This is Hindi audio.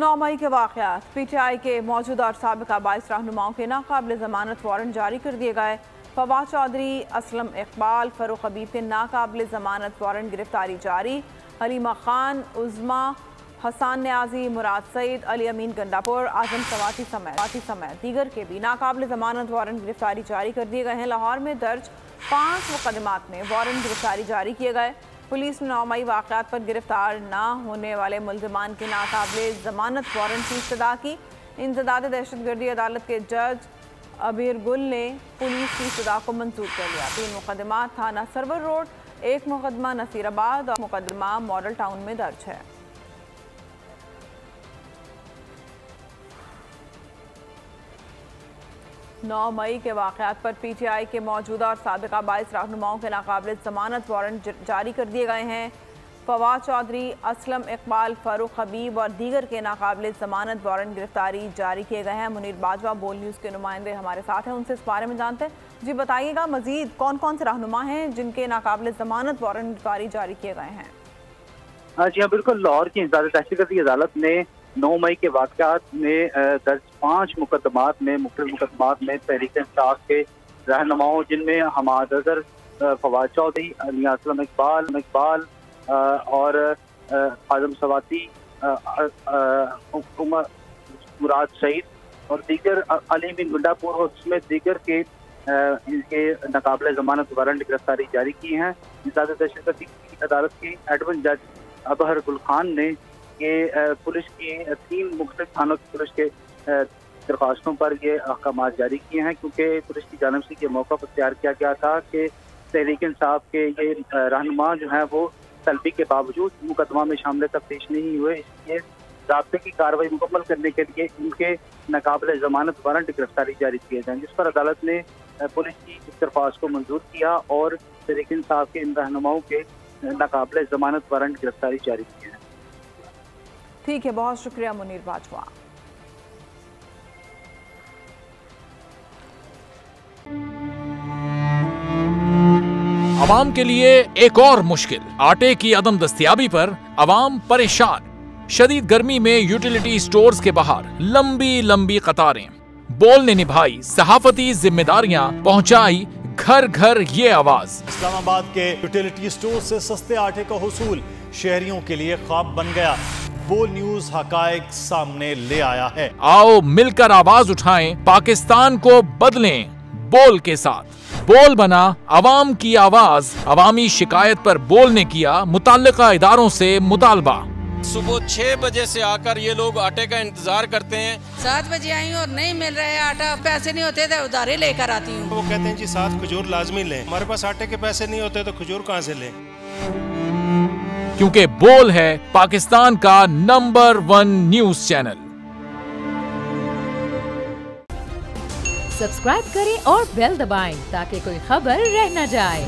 9 मई के वाक़यात। PTI के मौजूदा और साबिका 22 रहनुमाओं के नाकाबिल ज़मानत वारंट जारी कर दिए गए। फवाद चौधरी, असलम इकबाल, फ़ारूक हबीब के नाकाबिल ज़मानत वारंट गिरफ्तारी जारी। हलीमा खान, उज़मा, हसन न्याजी, मुराद सईद, अली अमीन गंडापुर, आजम सवाती समेत दीगर के भी नाकाबिल ज़मानत वारंट गिरफ्तारी जारी कर दिए गए हैं। लाहौर में दर्ज 5 मुकदमात में वारंट गिरफ्तारी जारी किए गए। पुलिस ने 9 मई वाक़यात पर गिरफ्तार न होने वाले मुल्ज़िमान के नाकाबिल ज़मानत वारंट की इस्तदा की। इंसदाद दहशतगर्दी अदालत के जज अबीर गुल ने पुलिस की इस्तदा को मंजूर कर लिया। 3 मुकदमात थाना सरवर रोड, 1 मुकदमा नसीराबाद और मुकदमा मॉडल टाउन में दर्ज है। नौ मई के वाक़यात पर PTI के मौजूदा और साबिका 22 रहनुमाओं के नाकाबिल ज़मानत वारंट जारी कर दिए गए हैं। फवाद चौधरी, असलम इकबाल, फ़ारूक हबीब और दीगर के नाकाबिल ज़मानत वारंट गिरफ्तारी जारी किए गए हैं। मुनीर बाजवा बोल न्यूज़ के नुमाइंदे हमारे साथ हैं, उनसे इस बारे में जानते हैं। जी बताइएगा, मज़ीद कौन कौन से रहनुमा हैं जिनके नाकाबिल ज़मानत वारंट गिरफ्तारी जारी किए गए हैं? जी हाँ, बिल्कुल। लाहौर की इंसदाद दहशतगर्दी अदालत ने 9 मई के वाक़यात में दर्ज 5 मुकदमात में तहरीक-ए-इंसाफ के रहनुमाओं, जिनमें हमाद अज़हर, फवाद चौधरी, असलम इकबाल और आजम सवाती, मुराद सईद और दीगर, अली अमीन गंडापुर और उसमें दीगर के इनके नाकाबिल ज़मानत वारंट गिरफ्तारी जारी की हैं। इंसदाद दहशतगर्दी अदालत के एडवन जज अबहर गुल खान ने ये पुलिस की 3 मुख्तलिफ थानों की पुलिस के दरख्वास्तों पर ये अहकाम जारी किए हैं, क्योंकि पुलिस की जानिब से ये मौका पर तैयार किया गया था कि तहरीक इंसाफ के ये रहनुमा जो हैं वो तलबी के बावजूद मुकदमा में शामिल तफ्तीश नहीं हुए, इसलिए ज़ाब्ते की कार्रवाई मुकम्मल करने के लिए इनके नाकाबिल ज़मानत वारंट गिरफ्तारी जारी किए जाएँ, जिस पर अदालत ने पुलिस की इस दरख्वास्त को मंजूर किया और तहरीक इंसाफ के इन रहनुमाओं के नाकाबिल ज़मानत वारंट गिरफ्तारी जारी किए हैं। ठीक है, बहुत शुक्रिया मुनीर बाजवा। अवाम के लिए एक और मुश्किल, आटे की अदम दस्तयाबी पर अवाम परेशान। शदीद गर्मी में यूटिलिटी स्टोर्स के बाहर लंबी लंबी कतारें। बोल ने निभाई सहाफती जिम्मेदारियां, पहुंचाई घर घर ये आवाज। इस्लामाबाद के यूटिलिटी स्टोर से सस्ते आटे का हुसूल शहरियों के लिए ख्वाब बन गया। बोल न्यूज हकायक सामने ले आया है। आओ मिलकर आवाज उठाएं, पाकिस्तान को बदलें बोल के साथ। बोल बना अवाम की आवाज। अवामी शिकायत पर बोल ने किया मुताल्लिका इदारों से मुतालबा। सुबह 6 बजे से आकर ये लोग आटे का इंतजार करते हैं। 7 बजे आई और नहीं मिल रहा है आटा, पैसे नहीं होते तो उधारे लेकर आती हूँ। वो कहते हैं जी 7 खजूर लाजमी लें। हमारे पास आटे के पैसे नहीं होते तो खजूर कहाँ से लें? क्योंकि बोल है पाकिस्तान का नंबर 1 न्यूज चैनल। सब्सक्राइब करें और बेल दबाएं ताकि कोई खबर रह न जाए।